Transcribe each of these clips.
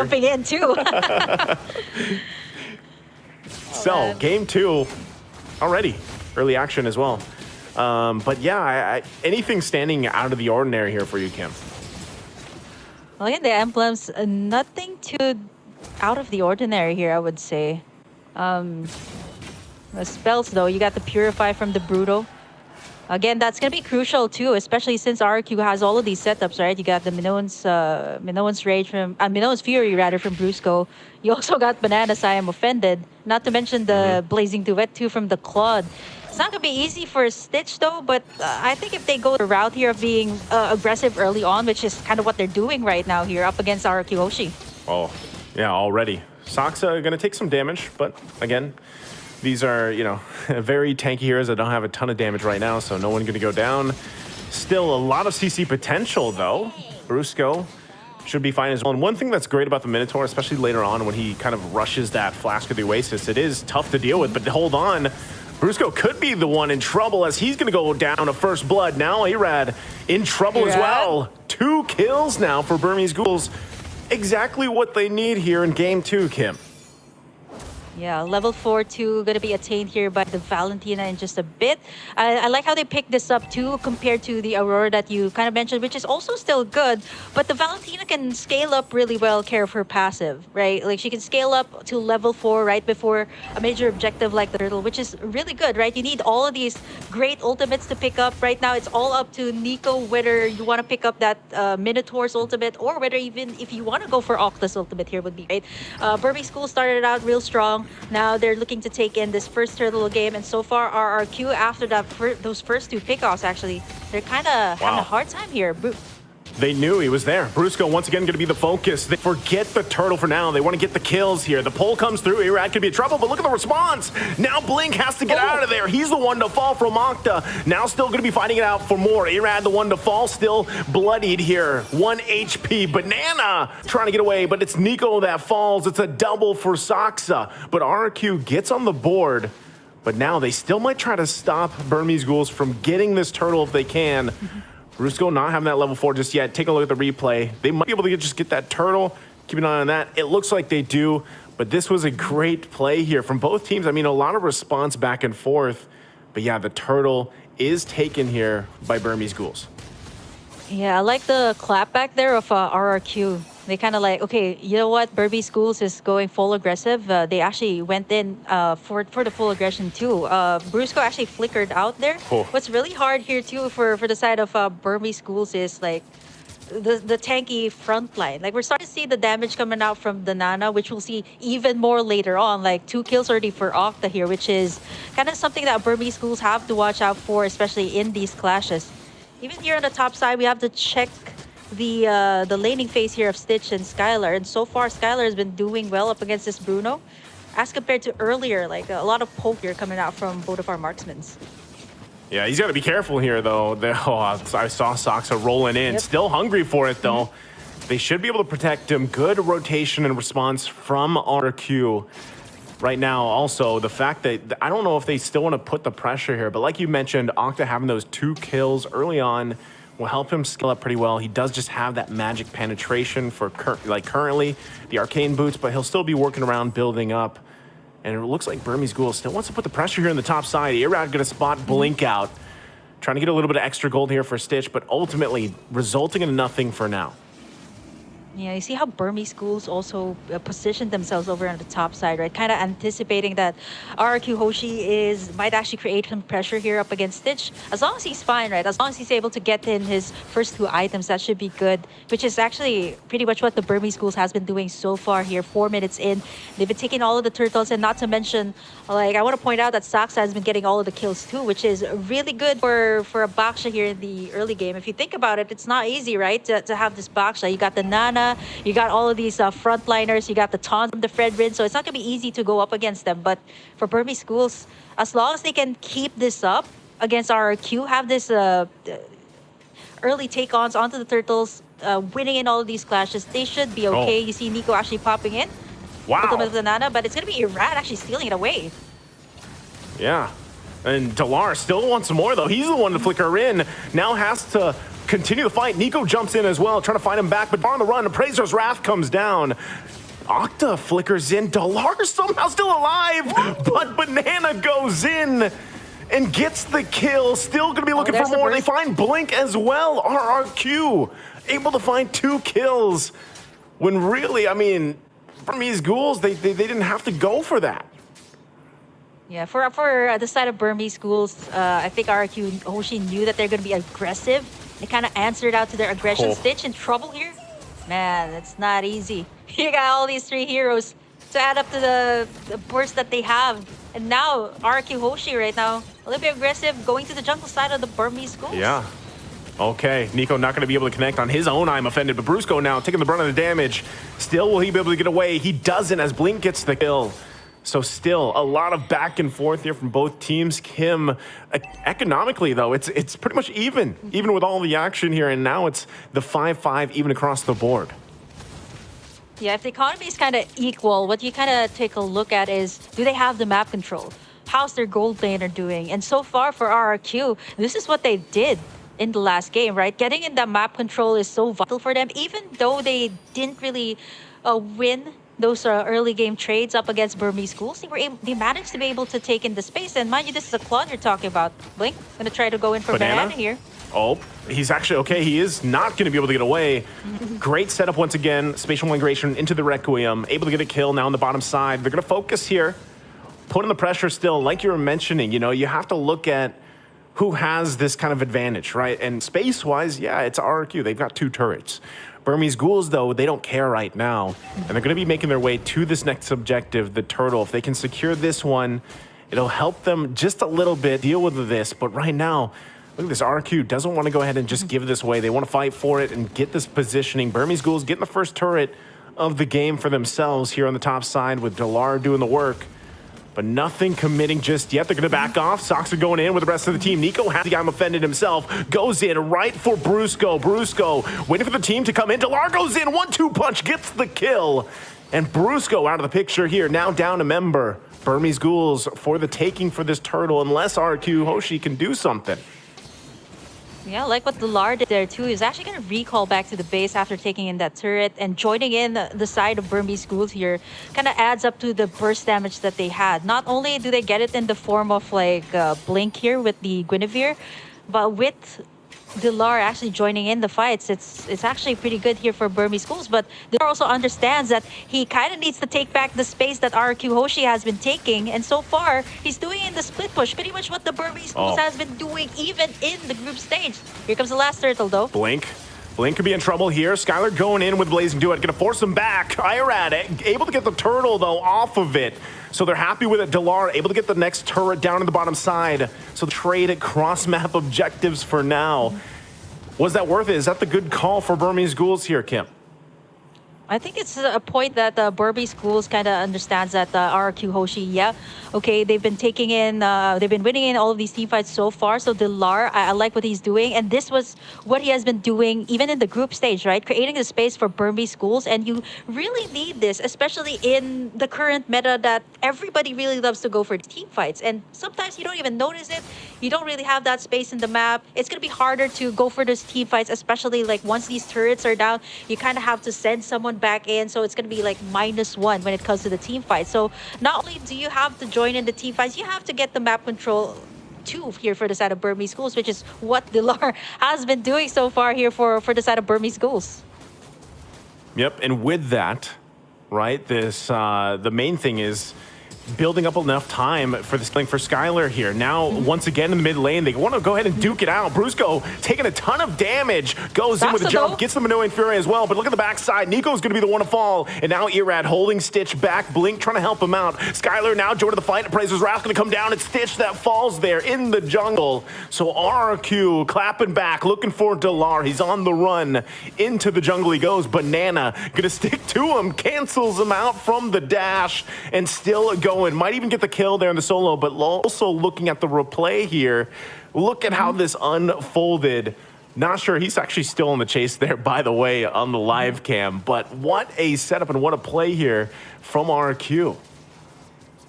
jumping in too. So, game 2 already. Early action as well. But yeah, anything standing out of the ordinary here for you, Kim? Look at the emblems. Nothing too out of the ordinary here, I would say. The spells, though, you got the Purify from the Brutal. Again, that's going to be crucial, too, especially since RQ has all of these setups, right? You got the Minoan's Rage from... Minoan's Fury, rather, from Brusco. You also got Bananas, I Am Offended. Not to mention the Blezing Duet, too, from the Claude. It's not going to be easy for Stitch, though, but I think if they go the route here of being aggressive early on, which is kind of what they're doing right now here up against RQ Hoshi. Oh, yeah, already. Saksa going to take some damage, but again... These are, you know, very tanky heroes that don't have a ton of damage right now, so no one going to go down. Still a lot of CC potential, though. Brusco should be fine as well. And one thing that's great about the Minotaur, especially later on when he kind of rushes that Flask of the Oasis, it is tough to deal with, but hold on. Brusco could be the one in trouble as he's going to go down to first blood. Now Arad in trouble as well. 2 kills now for Burmese Ghouls. Exactly what they need here in game 2, Kim. Yeah, level 4-2 going to be attained here by the Valentina in just a bit. I like how they picked this up too compared to the Aurora that you kind of mentioned, which is also still good. But the Valentina can scale up really well, care of her passive, right? Like she can scale up to level 4 right before a major objective like the Turtle, which is really good, right? You need all of these great ultimates to pick up. Right now, it's all up to Nico whether you want to pick up that Minotaur's ultimate or whether even if you want to go for Octa's ultimate here would be great. Burmese School started out real strong. Now they're looking to take in this first Turtle game, and so far RRQ after that those first 2 pickoffs actually, they're kind of having a hard time here. They knew he was there. Brusco once again going to be the focus. They forget the Turtle for now. They want to get the kills here. The pull comes through. Arad could be in trouble, but look at the response. Now Blink has to get out of there. He's the one to fall from Octa. Now still going to be fighting it out for more. Arad the one to fall, still bloodied here. 1 HP. Banana trying to get away, but it's Nico that falls. It's a double for Saksa. But RQ gets on the board. But now they still might try to stop Burmese Ghouls from getting this Turtle if they can. Brusco not having that level 4 just yet. Take a look at the replay. They might be able to just get that Turtle. Keep an eye on that. It looks like they do, but this was a great play here from both teams. I mean, a lot of response back and forth, but yeah, the Turtle is taken here by Burmese Ghouls. Yeah, I like the clap back there of RRQ. They kind of like, okay, you know what? Burmese Schools is going full aggressive. They actually went in for the full aggression too. Brusco actually flickered out there. Oh. What's really hard here too for the side of Burmese Schools is like the tanky front line. Like we're starting to see the damage coming out from the Nana, which we'll see even more later on. Like 2 kills already for Octa here, which is kind of something that Burmese Schools have to watch out for, especially in these clashes. Even here on the top side, we have to check the laning phase here of Stitch and Skylar. And so far, Skylar has been doing well up against this Bruno. As compared to earlier, like a lot of poke here coming out from both of our marksmen. Yeah, he's got to be careful here, though. I saw Saksa rolling in. Yep. Still hungry for it, though. They should be able to protect him. Good rotation and response from RQ. Right now, also, the fact that I don't know if they still want to put the pressure here, but like you mentioned, Octa having those 2 kills early on will help him scale up pretty well. He does just have that magic penetration for currently the arcane boots, but he'll still be working around building up. And it looks like Burmese Ghouls still wants to put the pressure here in the top side. Arad gonna spot Blink out, trying to get a little bit of extra gold here for Stitch, but ultimately resulting in nothing for now. Yeah, you see how Burmese Schools also positioned themselves over on the top side, right? Kind of anticipating that RQ Hoshi might actually create some pressure here up against Stitch. As long as he's fine, right? As long as he's able to get in his first 2 items, that should be good. Which is actually pretty much what the Burmese Schools has been doing so far here. 4 minutes in, they've been taking all of the turtles, and not to mention, like I want to point out that Saksa has been getting all of the kills too, which is really good for a Baksha here in the early game. If you think about it, it's not easy, right? To have this Baksha. You got the Nana. You got all of these frontliners. You got the Tonton, the Fredrin. So it's not going to be easy to go up against them. But for Burmese Schools, as long as they can keep this up against RRQ, have this early take-ons onto the turtles, winning in all of these clashes, they should be okay. You see Nico actually popping in. Wow. With the Nana, but it's going to be Irad actually stealing it away. Yeah. And Dlar still wants some more, though. He's the one to flicker in. Now has to continue the fight. Nico jumps in as well, trying to find him back, but on the run, Appraiser's Wrath comes down. Octa flickers in. Dlar somehow still alive, but Banana goes in and gets the kill. Still gonna be looking for more. They find Blink as well. RRQ able to find 2 kills when really, I mean, Burmese Ghouls, they didn't have to go for that. Yeah, for the side of Burmese Ghouls, I think RRQ Hoshi knew that they're going to be aggressive. They kind of answered out to their aggression. Stitch in trouble here. Man, it's not easy. You got all these 3 heroes to add up to the burst that they have. And now, RRQ Hoshi right now, a little bit aggressive, going to the jungle side of the Burmese Ghouls. Yeah. Okay, Nico not going to be able to connect on his own I'm offended, but Brusco now taking the brunt of the damage. Still, will he be able to get away? He doesn't as Blink gets the kill. So still, a lot of back and forth here from both teams. Kim, economically though, it's pretty much even with all the action here, and now it's the 5-5 even across the board. Yeah, if the economy is kind of equal, what you kind of take a look at is, do they have the map control? How's their gold laner doing? And so far for RRQ, this is what they did in the last game, right? Getting in that map control is so vital for them, even though they didn't really win those early game trades up against Burmese Ghouls. They managed to be able to take in the space. And mind you, this is a Claude you're talking about. Blink, gonna try to go in for Banana here. Oh, he's actually okay. He is not going to be able to get away. Great setup once again. Spatial migration into the Requiem. Able to get a kill now on the bottom side. They're going to focus here. Putting the pressure still. Like you were mentioning, you know, you have to look at who has this kind of advantage, right? And space-wise, yeah, it's RRQ. They've got 2 turrets. Burmese Ghouls, though, they don't care right now. And they're going to be making their way to this next objective, the turtle. If they can secure this one, it'll help them just a little bit deal with this. But right now, look at this. RRQ doesn't want to go ahead and just give this away. They want to fight for it and get this positioning. Burmese Ghouls getting the first turret of the game for themselves here on the top side with Dlar doing the work. But nothing committing just yet. They're going to back off. Sox are going in with the rest of the team. Nico has the guy offended himself. Goes in right for Brusco. Brusco waiting for the team to come in. Dlar goes in. 1-2 punch. Gets the kill. And Brusco out of the picture here. Now down a member. Burmese Ghouls for the taking for this turtle. Unless RQ Hoshi can do something. Yeah, like what Dlar did there too. He's actually going to recall back to the base after taking in that turret, and joining in the side of Burmese Ghouls here kind of adds up to the burst damage that they had. Not only do they get it in the form of like Blink here with the Guinevere, but with Dlar actually joining in the fights, it's actually pretty good here for Burmese Ghouls. But Dlar also understands that he kind of needs to take back the space that RQ Hoshi has been taking, and so far he's doing in the split push pretty much what the Burmese Ghouls has been doing even in the group stage. Here comes the last turtle though. Blink could be in trouble here. Skylar going in with Blezing Duet, gonna force him back. Irad able to get the turtle though off of it. So they're happy with it. Dlar able to get the next turret down in the bottom side. So trade at cross-map objectives for now. Was that worth it? Is that the good call for Burmese Ghouls here, Kim? I think it's a point that Burmese Ghouls kind of understands that RQ Hoshi, yeah, okay, they've been taking in, they've been winning in all of these team fights so far. So Dlar, I like what he's doing, and this was what he has been doing even in the group stage, right? Creating the space for Burmese Ghouls, and you really need this, especially in the current meta that everybody really loves to go for team fights, and sometimes you don't even notice it. You don't really have that space in the map. It's gonna be harder to go for those team fights, especially like once these turrets are down, you kind of have to send someone back in, so it's going to be like -1 when it comes to the team fight. So not only do you have to join in the team fights, you have to get the map control too here for the side of Burmese Ghouls, which is what Dlar has been doing so far here for the side of Burmese Ghouls. Yep, and with that, right, this the main thing is building up enough time for this thing for Skylar here. Now, once again in the mid lane, they want to go ahead and duke it out. Brusco taking a ton of damage, goes in with a jump, gets the Manoan Fury as well, but look at the backside. Nico's going to be the one to fall, and now Irad holding Stitch back, Blink trying to help him out. Skylar now joined the fight, Appraiser's Wrath going to come down, it's Stitch that falls there in the jungle. So RRQ clapping back, looking for Dlar. He's on the run. Into the jungle he goes. Banana going to stick to him, cancels him out from the dash, and still going. Might even get the kill there in the solo, but also looking at the replay here, look at how this unfolded. Not sure, he's actually still in the chase there, by the way, on the live cam, but what a setup and what a play here from RQ.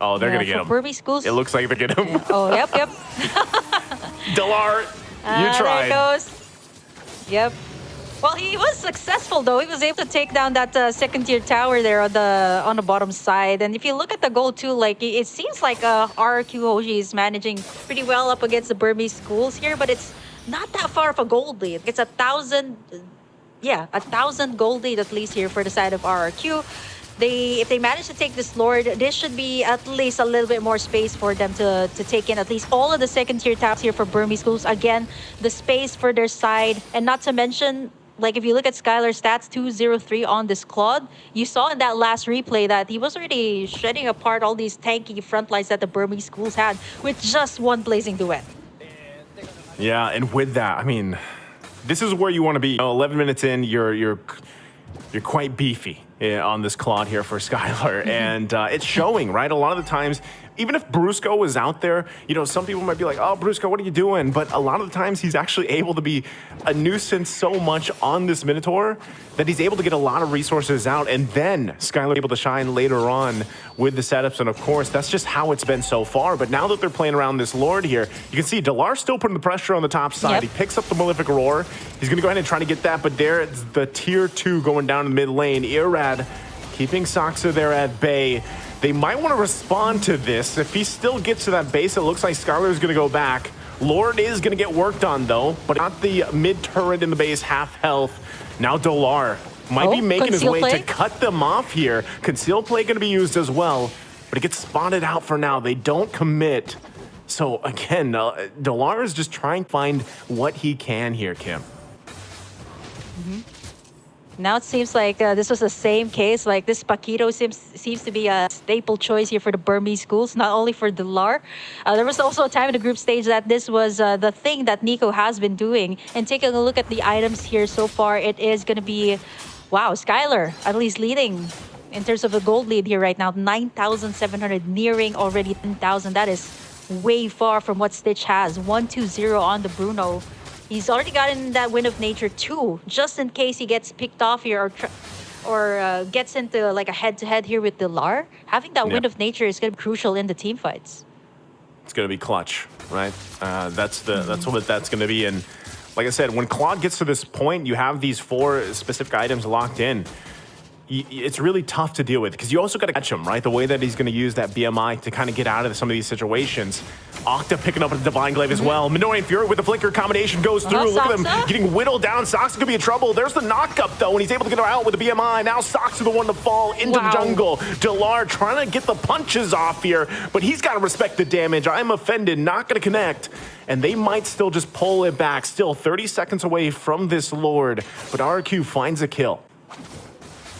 Oh, they're gonna get him. Burmese Ghouls. It looks like they're getting him. Oh, yep. Dlar, you tried. There it goes. Yep. Well, he was successful though. He was able to take down that second tier tower there on the bottom side. And if you look at the goal too, like it seems like RQ Hoshi is managing pretty well up against the Burmese schools here, but it's not that far of a gold lead. It's 1,000, yeah, 1,000 gold lead at least here for the side of RRQ. If they manage to take this Lord, this should be at least a little bit more space for them to take in at least all of the second tier taps here for Burmese schools. Again, the space for their side, and not to mention, like if you look at Skylar's stats, 203 on this Claude, you saw in that last replay that he was already shredding apart all these tanky front lines that the Burmese schools had with just one Blezing Duet. Yeah, and with that, I mean, this is where you want to be. 11 minutes in, you're quite beefy on this Claude here for Skylar, and it's showing, right? A lot of the times, even if Brusco was out there, you know, some people might be like, oh, Brusco, what are you doing? But a lot of the times he's actually able to be a nuisance so much on this Minotaur that he's able to get a lot of resources out, and then Skylar able to shine later on with the setups. And of course, that's just how it's been so far. But now that they're playing around this Lord here, you can see Dlar still putting the pressure on the top side. Yep. He picks up the Malefic Roar. He's going to go ahead and try to get that, but there's the tier 2 going down in the mid lane. Irad keeping Saksa there at bay. They might want to respond to this. If he still gets to that base, it looks like Skylar is going to go back. Lord is going to get worked on, though, but not the mid turret in the base, half health. Now Dlar might be making his way to cut them off here. Conceal play going to be used as well, but it gets spotted out for now. They don't commit. So again, Dlar is just trying to find what he can here, Kim. Now it seems like this was the same case. Like this Paquito seems to be a staple choice here for the Burmese schools, not only for Dlar. There was also a time in the group stage that this was the thing that Nico has been doing. And taking a look at the items here so far, it is going to be, wow, Skylar at least leading in terms of a gold lead here right now. 9,700, nearing already 10,000. That is way far from what Stitch has. 1-2-0 on the Bruno. He's already gotten that Wind of Nature too, just in case he gets picked off here or gets into like a head-to-head here with Dlar. Having that Wind of Nature is going to be crucial in the team fights. It's going to be clutch, right? That's what that's going to be. And like I said, when Claude gets to this point, you have these 4 specific items locked in. It's really tough to deal with because you also got to catch him, right? The way that he's going to use that BMI to kind of get out of some of these situations. Octa picking up a Divine Glaive as well. Minoran Fury with the Flicker combination goes through. Look at them getting whittled down. Sox could be in trouble. There's the knock-up, though, and he's able to get her out with the BMI. Now Sox are the one to fall into the jungle. Dlar trying to get the punches off here, but he's got to respect the damage. I'm offended, not going to connect. And they might still just pull it back. Still 30 seconds away from this Lord, but RQ finds a kill.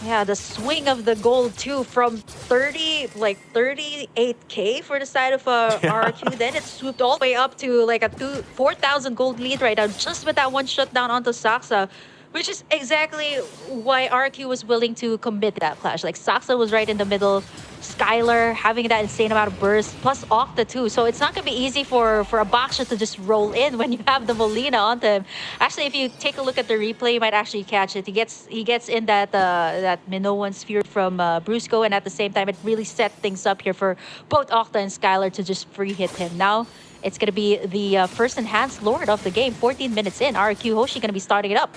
Yeah, the swing of the gold too from 38K for the side of RQ. Then it swooped all the way up to like a 4,000 gold lead right now, just with that one shutdown onto Saksa, which is exactly why RQ was willing to commit that clash. Like Saksa was right in the middle, Skylar having that insane amount of burst, plus Octa too. So it's not gonna be easy for a Baksha to just roll in when you have the Molina onto him. Actually, if you take a look at the replay, you might actually catch it. He gets in that Minoan sphere from Brusco, and at the same time, it really set things up here for both Octa and Skylar to just free hit him. Now it's gonna be the first enhanced Lord of the game. 14 minutes in, RQ Hoshi gonna be starting it up.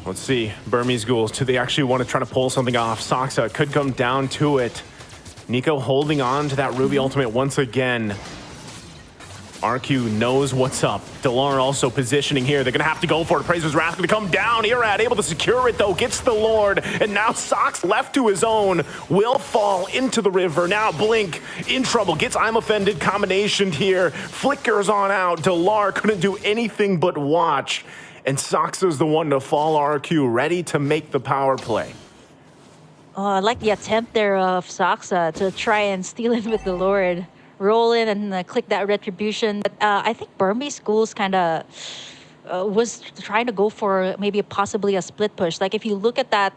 Let's see, Burmese Ghouls, do they actually want to try to pull something off? Saksa could come down to it. Nico holding on to that Ruby ultimate once again. RQ knows what's up. Dlar also positioning here. They're going to have to go for it. Prazer's Wrath going to come down. Irad able to secure it, though. Gets the Lord. And now Sox left to his own. Will fall into the river. Now Blink in trouble. Gets I'm Offended combination here. Flickers on out. Dlar couldn't do anything but watch. And Saksa's the one to fall. RQ ready to make the power play. I like the attempt there of Saksa to try and steal in with the Lord. Roll in and click that Retribution. But I think Burmese schools kind of was trying to go for maybe possibly a split push. Like if you look at that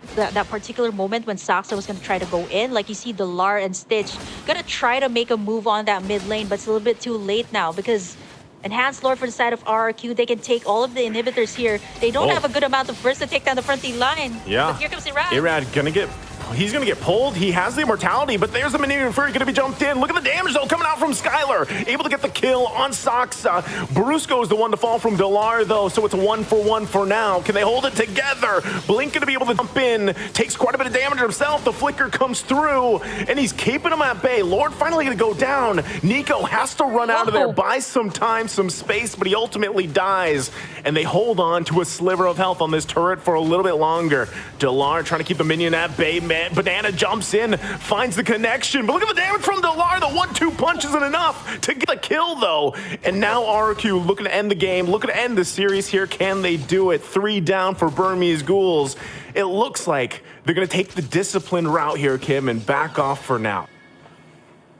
particular moment when Saksa was going to try to go in, like you see Dlar and Stitch going to try to make a move on that mid lane, but it's a little bit too late now because Enhanced Lord for the side of RRQ, they can take all of the inhibitors here. They don't have a good amount of burst to take down the front line. Yeah. But here comes Irad. Irad gonna get he's going to get pulled. He has the immortality, but there's the Minion Fury going to be jumped in. Look at the damage, though, coming out from Skylar. Able to get the kill on Saksa. Brusco is the one to fall from Dlar, though, so it's a 1-for-1 for now. Can they hold it together? Blink going to be able to jump in. Takes quite a bit of damage himself. The flicker comes through, and he's keeping him at bay. Lord finally going to go down. Nico has to run out of there, buy some time, some space, but he ultimately dies, and they hold on to a sliver of health on this turret for a little bit longer. Dlar trying to keep the minion at bay. Man, Banana jumps in, finds the connection, but look at the damage from Dlar. The 1-2 punch isn't enough to get the kill, though. And now RQ looking to end the game, looking to end the series here. Can they do it? 3 down for Burmese Ghouls. It looks like they're going to take the disciplined route here, Kim, and back off for now.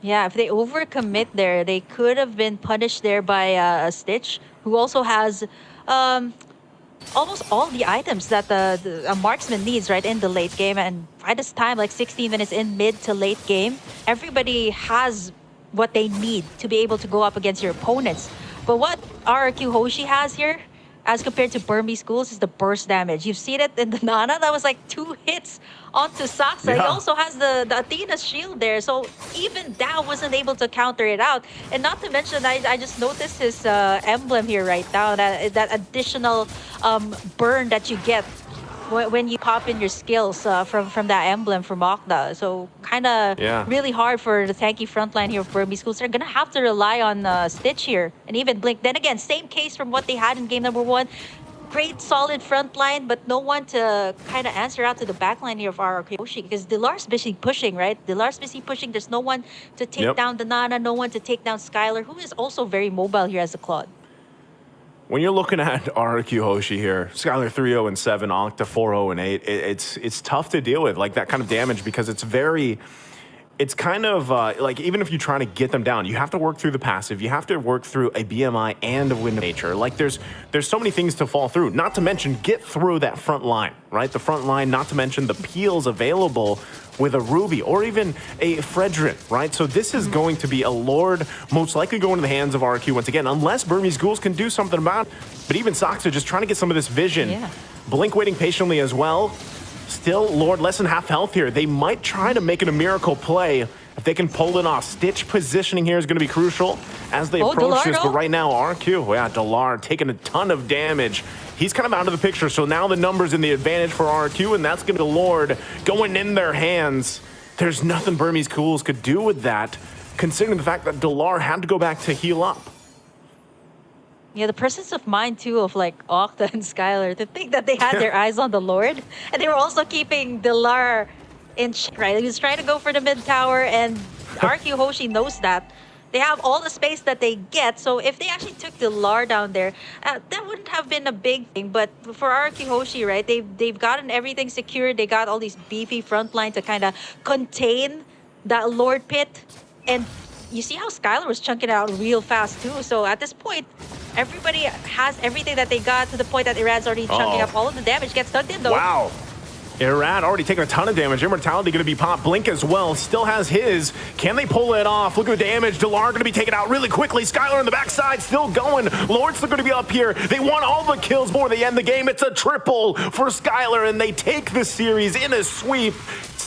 Yeah, if they overcommit there, they could have been punished there by Stitch, who also has almost all the items that a marksman needs, right, in the late game. And by this time, like 16 minutes in mid to late game, everybody has what they need to be able to go up against your opponents. But what RRQ Hoshi has here, as compared to Burmese Ghouls, is the burst damage. You've seen it in the Nana. That was like 2 hits onto Saksa. Yeah. He also has the Athena's shield there. So even that wasn't able to counter it out. And not to mention, I just noticed his emblem here right now. That additional burn that you get when you pop in your skills from that emblem from Okta. So kind of really hard for the tanky frontline here of Burmese Ghouls. They're going to have to rely on Stitch here and even Blink. Then again, same case from what they had in game number 1. Great solid front line, but no one to kind of answer out to the back line here of RRQ Hoshi, because Dlar's busy pushing, right? Dlar's busy pushing. There's no one to take down the Nana, no one to take down Skylar, who is also very mobile here as a Claude. When you're looking at RRQ Hoshi here, Skylar 3-0-7, Octa 4-0-8, it's tough to deal with, like that kind of damage, because it's kind of like, even if you're trying to get them down, you have to work through the passive, you have to work through a BMI and a wind of nature. Like there's so many things to fall through, not to mention get through that front line, right? The front line, not to mention the peels available with a Ruby or even a Fredrin, right? So this is going to be a Lord, most likely going to the hands of RQ once again, unless Burmese Ghouls can do something about it. But even Sox are just trying to get some of this vision. Yeah. Blink waiting patiently as well. Still, Lord, less than half health here. They might try to make it a miracle play if they can pull it off. Stitch positioning here is going to be crucial as they approach Dlar, this. But right now, RQ, yeah, Dlar taking a ton of damage. He's kind of out of the picture, so now the numbers in the advantage for RQ, and that's going to be the Lord going in their hands. There's nothing Burmese Ghouls could do with that, considering the fact that Dlar had to go back to heal up. Yeah, the presence of mind, too, of like Octa and Skylar, to think that they had their eyes on the Lord. And they were also keeping Dlar in check, right? He was trying to go for the mid tower, and RQ Hoshi knows that. They have all the space that they get, so if they actually took Dlar down there, that wouldn't have been a big thing. But for RQ Hoshi, right, they've gotten everything secured. They got all these beefy front line to kind of contain that Lord pit. And you see how Skylar was chunking it out real fast too. So at this point, everybody has everything that they got, to the point that Iran's already chunking up all of the damage. Gets tugged in though. Wow. Iran already taking a ton of damage. Immortality going to be popped. Blink as well. Still has his. Can they pull it off? Look at the damage. Dlar going to be taken out really quickly. Skylar on the backside still going. Lord's still going to be up here. They want all the kills before they end the game. It's a triple for Skylar, and they take the series in a sweep.